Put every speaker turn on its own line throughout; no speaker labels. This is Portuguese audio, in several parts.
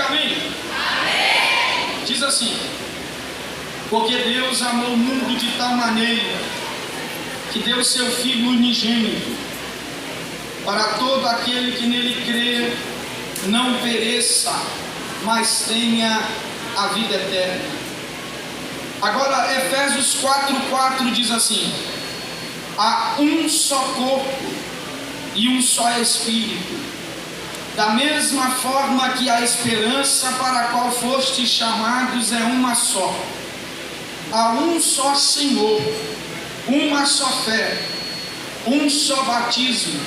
amém? Amém. Diz assim: porque Deus amou o mundo de tal maneira que deu seu Filho unigênito, para todo aquele que nele crê não pereça, mas tenha a vida eterna. Agora Efésios 4:4 diz assim: há um só corpo e um só Espírito, da mesma forma que a esperança para a qual fostes chamados é uma só. Há um só Senhor, uma só fé, um só batismo,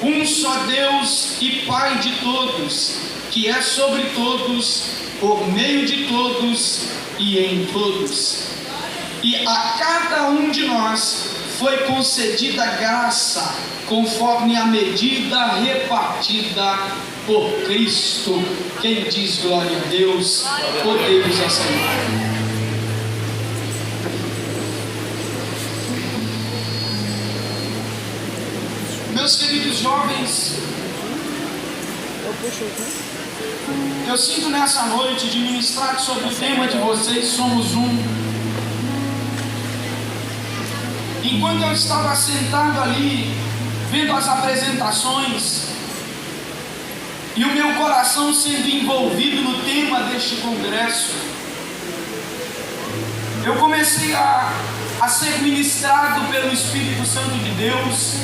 um só Deus e Pai de todos, que é sobre todos, por meio de todos e em todos. E a cada um de nós foi concedida graça, conforme a medida repartida por Cristo. Quem diz glória a Deus, podemos aceitar. Meus queridos jovens, eu sinto nessa noite de ministrar sobre o tema de vocês, somos um. Enquanto eu estava sentado ali, vendo as apresentações, e o meu coração sendo envolvido no tema deste congresso, eu comecei a ser ministrado pelo Espírito Santo de Deus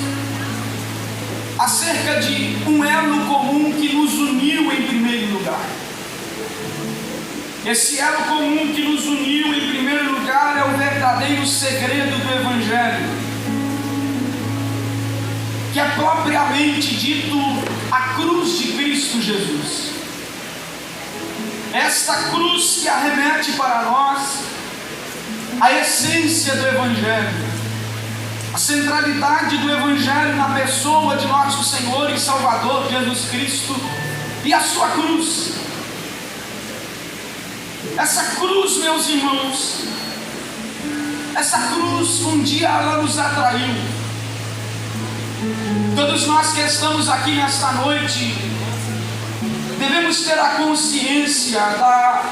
acerca de um elo comum que nos uniu em primeiro lugar. Esse elo comum que nos uniu em primeiro lugar é o verdadeiro segredo do Evangelho, que é propriamente dito a cruz de Cristo Jesus. Esta cruz que arremete para nós a essência do Evangelho, a centralidade do Evangelho na pessoa de nosso Senhor e Salvador Jesus Cristo e a sua cruz. Essa cruz, meus irmãos, essa cruz um dia ela nos atraiu. Todos nós que estamos aqui nesta noite devemos ter a consciência da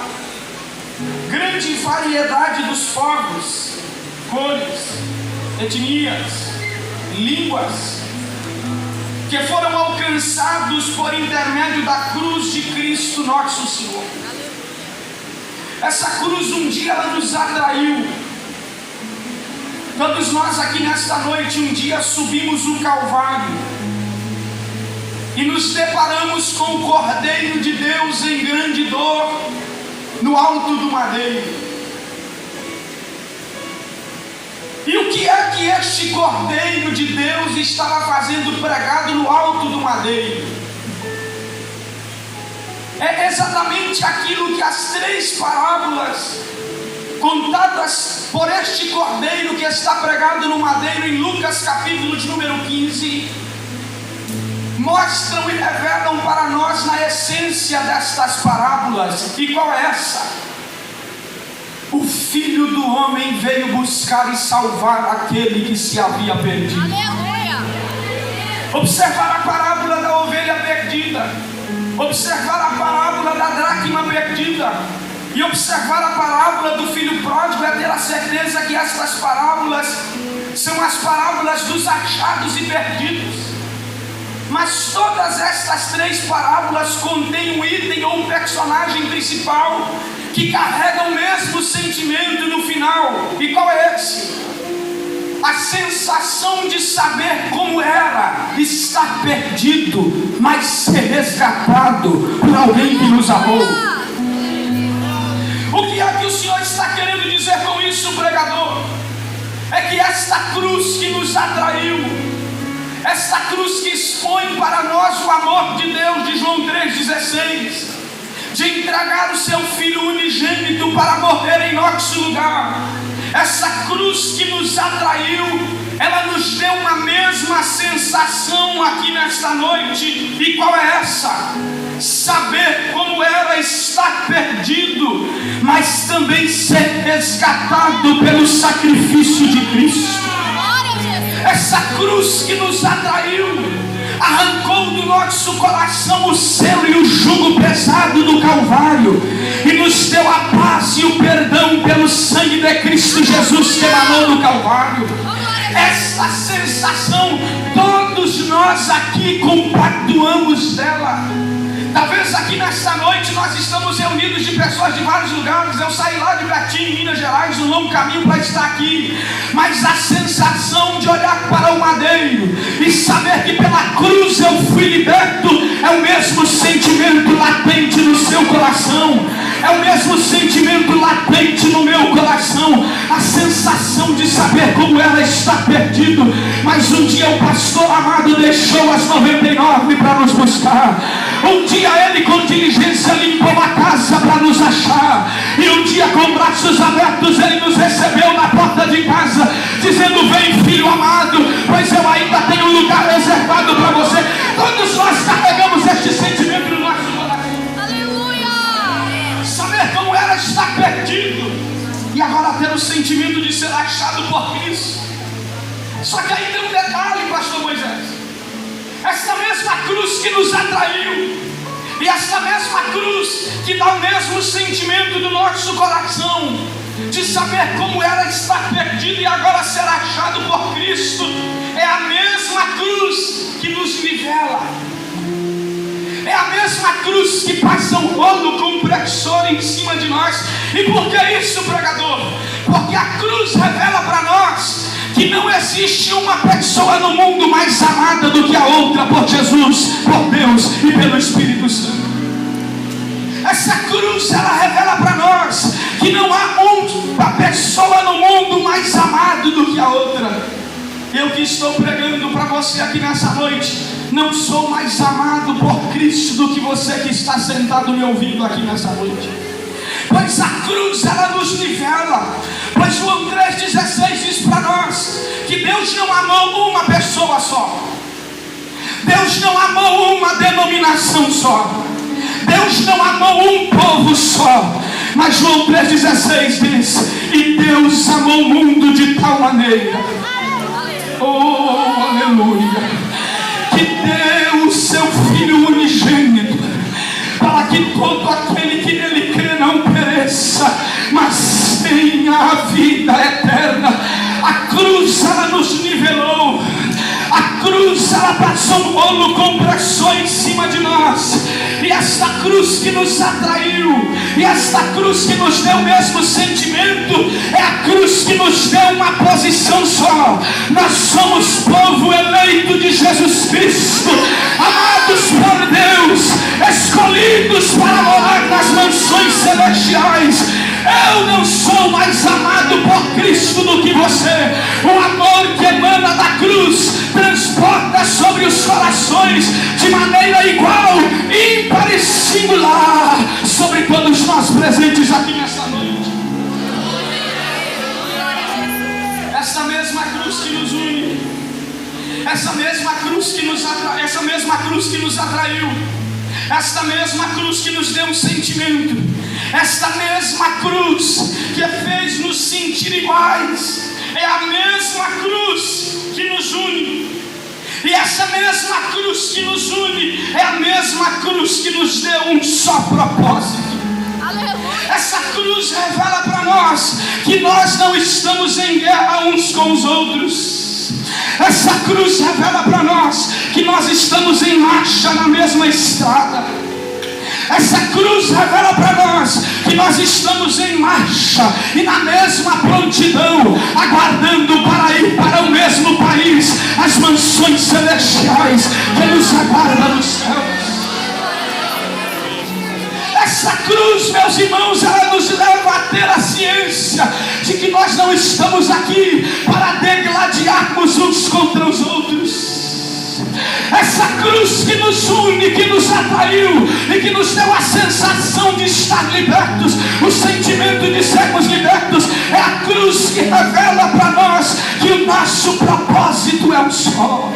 grande variedade dos povos, cores, etnias, línguas, que foram alcançados por intermédio da cruz de Cristo nosso Senhor. Essa cruz um dia ela nos atraiu. Todos nós aqui nesta noite um dia subimos o Calvário e nos deparamos com o Cordeiro de Deus em grande dor no alto do madeiro. E o que é que este Cordeiro de Deus estava fazendo pregado no alto do madeiro? É exatamente aquilo que as três parábolas contadas por este Cordeiro que está pregado no madeiro em Lucas capítulo de número 15 mostram e revelam para nós na essência destas parábolas. E qual é essa? O Filho do Homem veio buscar e salvar aquele que se havia perdido. Aleluia! Observar a parábola da ovelha perdida, observar a parábola da dracma perdida e observar a parábola do filho pródigo é ter a certeza que estas parábolas são as parábolas dos achados e perdidos. Mas todas estas três parábolas contêm um item ou um personagem principal que carrega o mesmo sentimento no final. E qual é esse? A sensação de saber como era estar perdido, mas ser resgatado por alguém que nos amou. O que é que o Senhor está querendo dizer com isso, pregador? É que esta cruz que nos atraiu, esta cruz que expõe para nós o amor de Deus, de João 3,16, de entregar o seu Filho unigênito para morrer em nosso lugar, essa cruz que nos atraiu, ela nos deu uma mesma sensação aqui nesta noite. E qual é essa? Saber como era estar perdido, mas também ser resgatado pelo sacrifício de Cristo. Essa cruz que nos atraiu arrancou do nosso coração o selo e o jugo pesado do Calvário. Calvário e nos deu a paz e o perdão pelo sangue de Cristo Jesus que emanou do Calvário. Essa sensação, todos nós aqui compactuamos dela. Talvez aqui nessa noite nós estamos reunidos de pessoas de vários lugares. Eu saí lá de Betim, Minas Gerais, um longo caminho para estar aqui. Mas a sensação de olhar para o madeiro e saber que pela cruz eu fui liberto é o mesmo sentimento latente no seu coração. É o mesmo sentimento latente no meu coração. A sensação de saber como ela está perdido. Mas um dia o pastor amado deixou as 99 para nos buscar. Um dia ele com diligência limpou a casa para nos achar. E um dia com braços abertos ele nos recebeu na porta de casa, dizendo: vem filho amado, pois eu ainda tenho um lugar reservado para você. Todos nós carregamos este sentimento no nosso coração. Aleluia! Saber como ela está perdido e agora ter o sentimento de ser achado por Cristo. Só que aí tem um detalhe, pastor Moisés. Essa mesma cruz que nos atraiu e essa mesma cruz que dá o mesmo sentimento do nosso coração de saber como ela está perdida e agora ser achado por Cristo, é a mesma cruz que nos nivela. É a mesma cruz que passa um rolo compressor em cima de nós. E por que isso, pregador? Porque a cruz revela para nós que não existe uma pessoa no mundo mais amada do que a outra por Jesus, por Deus e pelo Espírito Santo. Essa cruz, ela revela para nós que não há uma pessoa no mundo mais amado do que a outra. Eu que estou pregando para você aqui nessa noite, não sou mais amado por Cristo do que você que está sentado me ouvindo aqui nessa noite. Pois a cruz, ela nos nivela. Pois João 3,16 diz para nós que Deus não amou uma pessoa só. Deus não amou uma denominação só. Deus não amou um povo só. Mas João 3,16 diz: e Deus amou o mundo de tal maneira, oh aleluia, que deu o seu Filho unigênito, para que todo aquele que nele crê não pereça, mas tenha a vida eterna. A cruz, ela nos nivelou. A cruz, ela passou um rolo compressor em cima de nós. E esta cruz que nos atraiu, e esta cruz que nos deu o mesmo sentimento, é a cruz que nos deu uma posição só. Nós somos povo eleito de Jesus Cristo, amados por Deus, escolhidos para morar nas mansões celestiais. Eu não sou mais amado por Cristo do que você. O amor que emana da cruz transporta sobre os corações de maneira igual, ímpar e singular sobre todos nós presentes aqui nesta noite. Essa mesma cruz que nos une, essa mesma cruz que nos atraiu, essa mesma cruz que nos atraiu, esta mesma cruz que nos deu um sentimento, esta mesma cruz que fez nos sentir iguais, é a mesma cruz que nos une. E essa mesma cruz que nos une é a mesma cruz que nos deu um só propósito. Essa cruz revela para nós que nós não estamos em guerra uns com os outros. Essa cruz revela para nós que nós estamos em marcha na mesma estrada. Essa cruz revela para nós que nós estamos em marcha e na mesma prontidão, aguardando para ir para o mesmo país, as mansões celestiais que nos aguardam nos céus. Essa cruz, meus irmãos, ela nos leva a ter a ciência de que nós não estamos aqui para degladiarmos uns contra os outros. Essa cruz que nos une, que nos atraiu e que nos deu a sensação de estar libertos, o sentimento de sermos libertos, é a cruz que revela para nós que o nosso propósito é um só.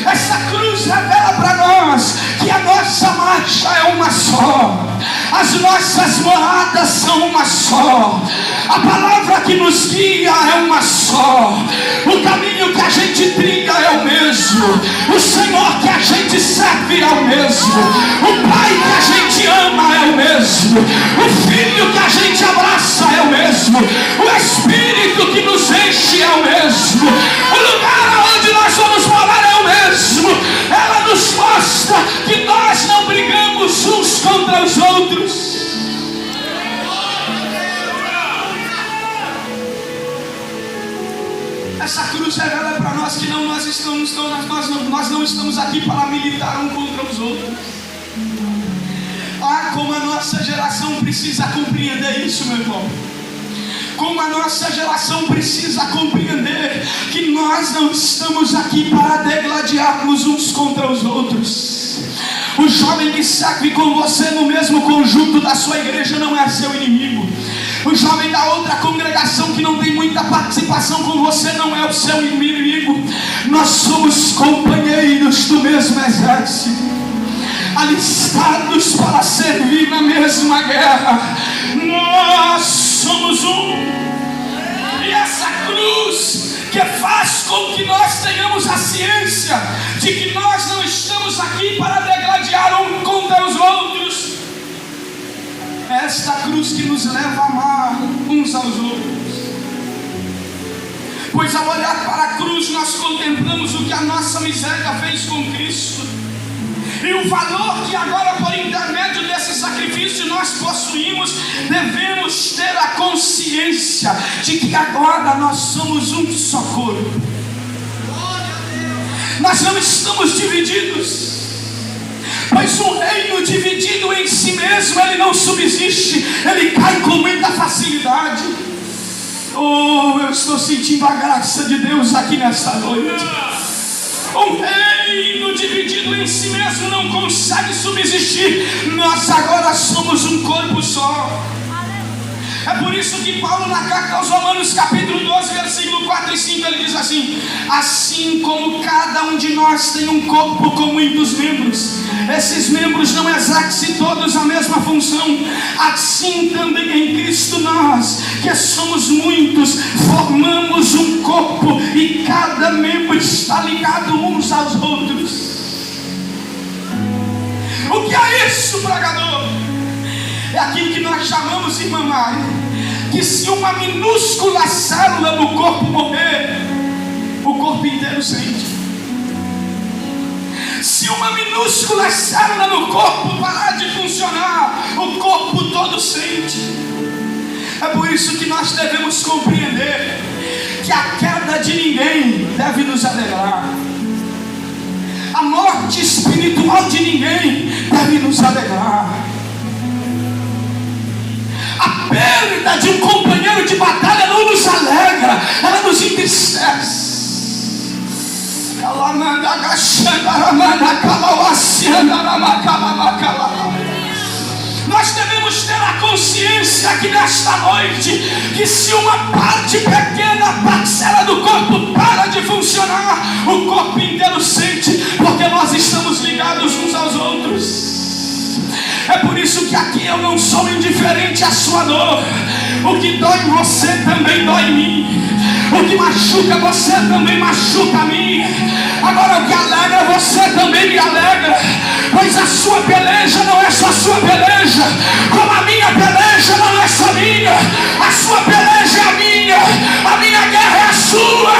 Essa cruz revela para nós que a nossa marcha é uma só, as nossas moradas são uma só, a palavra que nos guia é uma só, o caminho que a gente trilha é o mesmo, o Senhor que a gente serve é o mesmo, o Pai que a gente ama é o mesmo. contra os outros. Essa cruz revela para nós que nós não estamos aqui para militar um contra os outros. Ah, como a nossa geração precisa compreender isso, meu irmão. Como a nossa geração precisa compreender que nós não estamos aqui para degladiarmos uns contra os outros. O jovem que serve com você no mesmo conjunto da sua igreja não é seu inimigo. O jovem da outra congregação que não tem muita participação com você não é o seu inimigo. Nós somos companheiros do mesmo exército, alistados para servir na mesma guerra. Nós somos um. E essa cruz que faz com que nós tenhamos a ciência de que nós não estamos aqui para degladiar um contra os outros. É esta cruz que nos leva a amar uns aos outros. Pois ao olhar para a cruz nós contemplamos o que a nossa miséria fez com Cristo. E o valor que agora, por intermédio desse sacrifício, nós possuímos, devemos ter a consciência de que agora nós somos um só corpo. Nós não estamos divididos, pois um reino dividido em si mesmo, ele não subsiste, ele cai com muita facilidade. Oh, eu estou sentindo a graça de Deus aqui nesta noite. Um reino dividido em si mesmo não consegue subsistir. Nós agora somos um corpo só. É por isso que Paulo, na carta aos Romanos, capítulo 12, versículo 4 e 5, ele diz assim: assim como cada um de nós tem um corpo com muitos membros, esses membros não exercem todos a mesma função, assim também em Cristo nós, que somos muitos, formamos um corpo e cada membro está ligado uns aos outros. O que é isso, pregador? É aquilo que nós chamamos, irmã Mari, que se uma minúscula célula do corpo morrer, o corpo inteiro sente. Se uma minúscula célula no corpo parar de funcionar, o corpo todo sente. É por isso que nós devemos compreender que a queda de ninguém deve nos alegrar. A morte espiritual de ninguém deve nos alegrar. A perda de um companheiro de batalha não nos alegra, ela nos entristece. Nós devemos ter a consciência aqui nesta noite que se uma parte pequena, parcela do corpo para de funcionar, o corpo inteiro sente, porque nós estamos ligados uns aos outros. É por isso que aqui eu não sou indiferente à sua dor. O que dói em você também dói em mim. O que machuca você também machuca a mim. Agora o que alegra você também me alegra, pois a sua peleja não é só sua peleja, como a minha peleja não é só minha. A sua peleja é a minha guerra é a sua.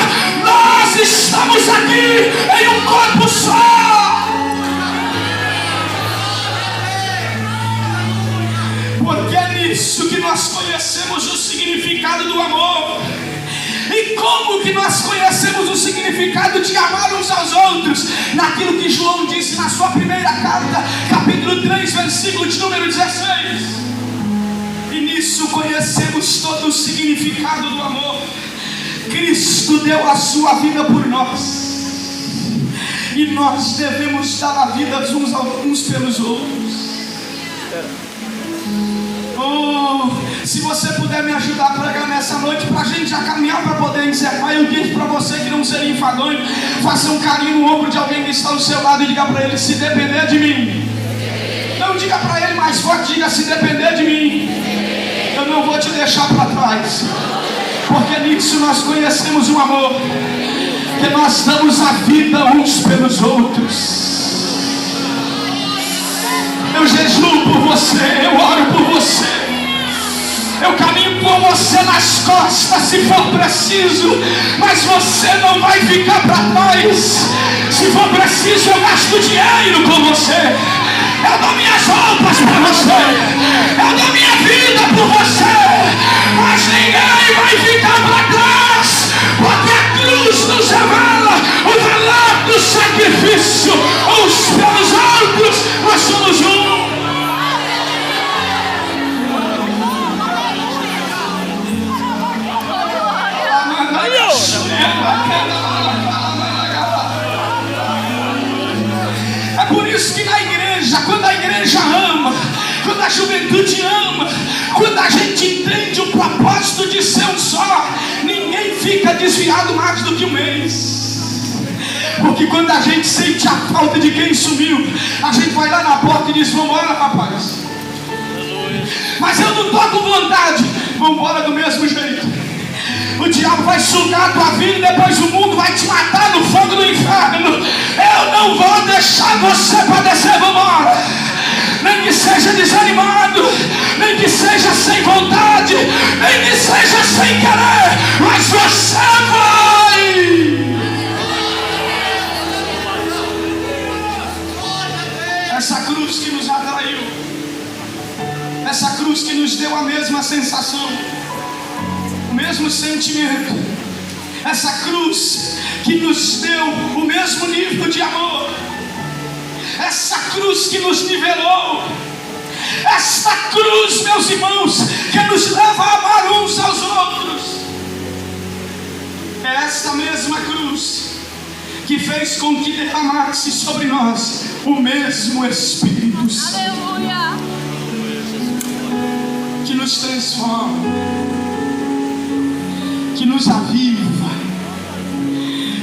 Nós estamos aqui em um corpo só. Porque é nisso que nós conhecemos o significado do amor. E como que nós conhecemos o significado de amar uns aos outros? Naquilo que João disse na sua primeira carta, capítulo 3, versículo de número 16. E nisso conhecemos todo o significado do amor. Cristo deu a sua vida por nós, e nós devemos dar a vida uns pelos outros. Oh, se você puder me ajudar a pregar nessa noite, para a gente já caminhar para poder encerrar, eu digo para você que não seria enfadonho, faça um carinho no ombro de alguém que está ao seu lado e diga para ele: se depender de mim. Não diga para ele mais forte, diga: se depender de mim, eu não vou te deixar para trás. Porque nisso nós conhecemos um amor, que nós damos a vida uns pelos outros. Eu jejuo por você, eu oro por você, eu caminho por você nas costas se for preciso, mas você não vai ficar para trás. Se for preciso, eu gasto dinheiro com você, eu dou minhas roupas para propósito de ser um só, ninguém fica desviado mais do que um mês. Porque quando a gente sente a falta de quem sumiu, a gente vai lá na porta e diz: vamos embora, rapaz. Mas eu não estou com vontade. Vamos embora do mesmo jeito. O diabo vai sugar a tua vida e depois o mundo vai te matar no fogo do inferno. Eu não vou deixar você padecer. Vamos embora. Nem que seja desanimado, nem que seja sem vontade, nem que seja sem querer, mas você vai. Essa cruz que nos atraiu, essa cruz que nos deu a mesma sensação, o mesmo sentimento, essa cruz que nos deu o mesmo nível de amor, essa cruz que nos nivelou, esta cruz, meus irmãos, que nos leva a amar uns aos outros, é esta mesma cruz que fez com que derramasse sobre nós o mesmo Espírito Santo. Aleluia. Que nos transforma, que nos aviva,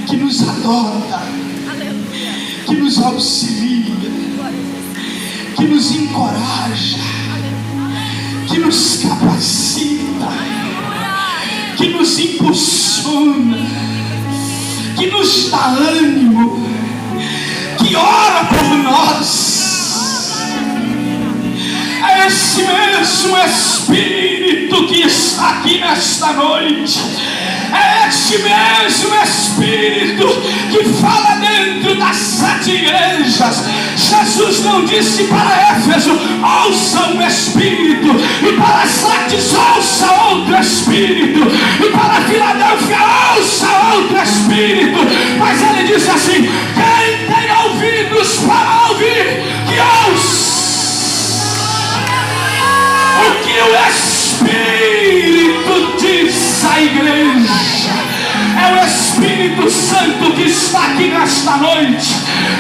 que nos adota, que nos auxilia, que nos encoraja, que nos capacita, que nos impulsiona, que nos dá ânimo, que ora por nós. É esse mesmo Espírito que está aqui nesta noite. É este mesmo Espírito que fala dentro das 7 igrejas. Jesus não disse para Éfeso: ouça um Espírito, e para Sardes ouça outro Espírito, e para Filadélfia ouça outro Espírito. Mas ele disse assim: quem tem ouvidos para ouvir, que ouça o que o Espírito diz à igreja. É o Espírito Santo que está aqui nesta noite,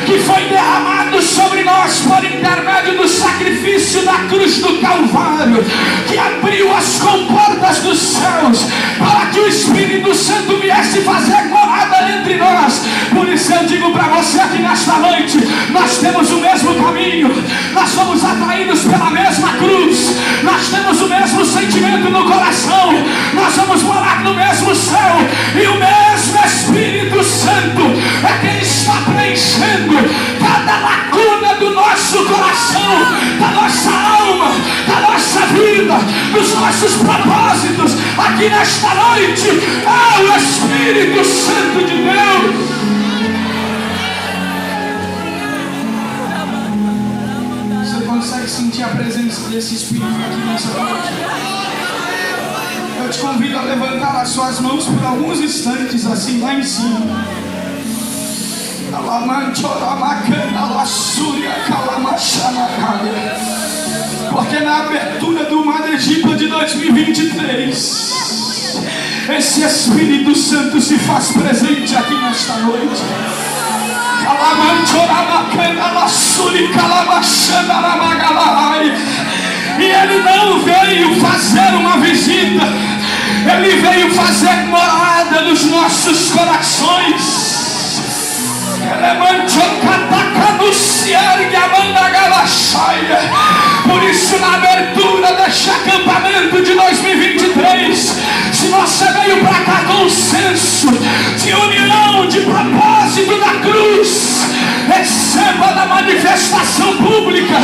que foi derramado sobre nós por intermédio do sacrifício da cruz do Calvário, que abriu as comportas dos céus para que o Espírito Santo viesse fazer morada entre nós. Por isso eu digo para você aqui nesta noite: nós temos o mesmo caminho, nós somos atraídos pela mesma cruz, nós temos o mesmo sentimento no coração, nós vamos morar no mesmo céu, e o mesmo Espírito Santo é quem está preenchendo cada lacuna do nosso coração, da nossa alma, da nossa vida, dos nossos propósitos. Aqui nesta noite é o Espírito Santo de Deus. Você consegue sentir a presença desse Espírito aqui nessa noite? Eu te convido a levantar as suas mãos por alguns instantes, assim, lá em cima. Porque na abertura do Madre Gipa de 2023, esse Espírito Santo se faz presente aqui nesta noite. E ele não veio fazer uma visita, ele veio fazer morada nos nossos corações. Por isso, na abertura deste acampamento de 2023, se você veio para cá com um senso de união, de propósito da cruz, receba da manifestação pública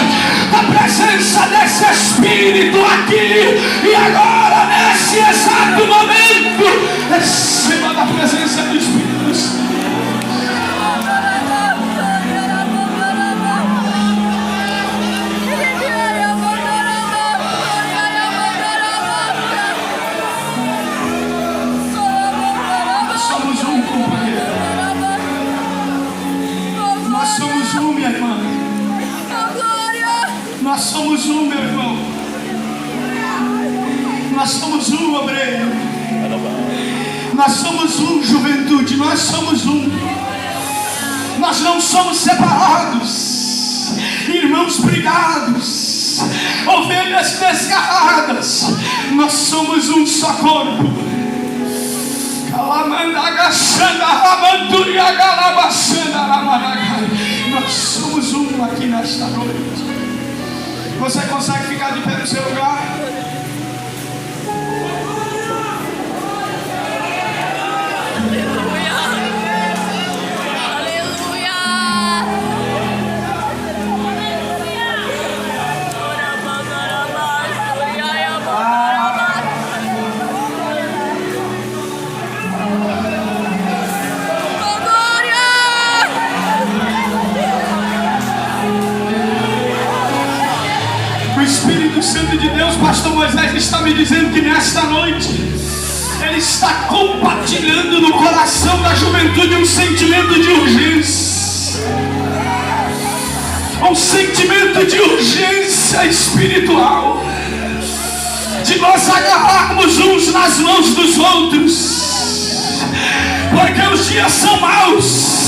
da presença desse Espírito aqui e agora, nesse exato momento. Receba da presença do Espírito Santo. Nós somos um, meu irmão. Nós somos um, obreiro. Nós somos um, juventude. Nós somos um. Nós não somos separados, irmãos brigados. ovelhas desgarradas. Nós somos um só corpo. Nós somos um aqui nesta noite. Você consegue ficar de pé no seu lugar? O Espírito Santo de Deus, pastor Moisés, está me dizendo que nesta noite Ele está compartilhando no coração da juventude um sentimento de urgência. Um sentimento de urgência espiritual, de nós agarrarmos uns nas mãos dos outros, porque os dias são maus.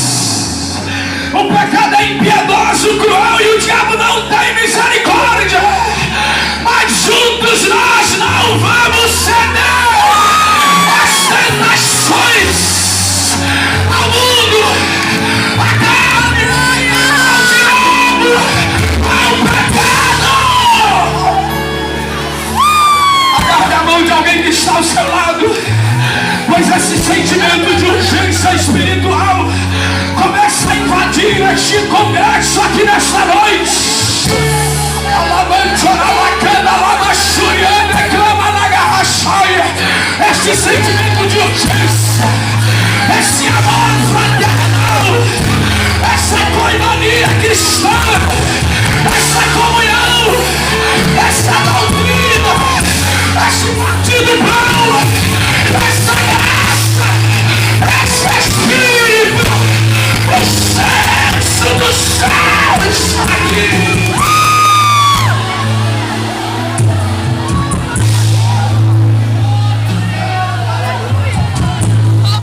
O pecado é impiedoso, cruel, e o diabo não tem misericórdia. Mas juntos nós não vamos ceder às tentações, ao mundo, à carne, ao diabo, ao pecado. Agarre a mão de alguém que está ao seu lado, pois esse sentimento de urgência espiritual começa a invadir este congresso aqui nesta noite. Alabante,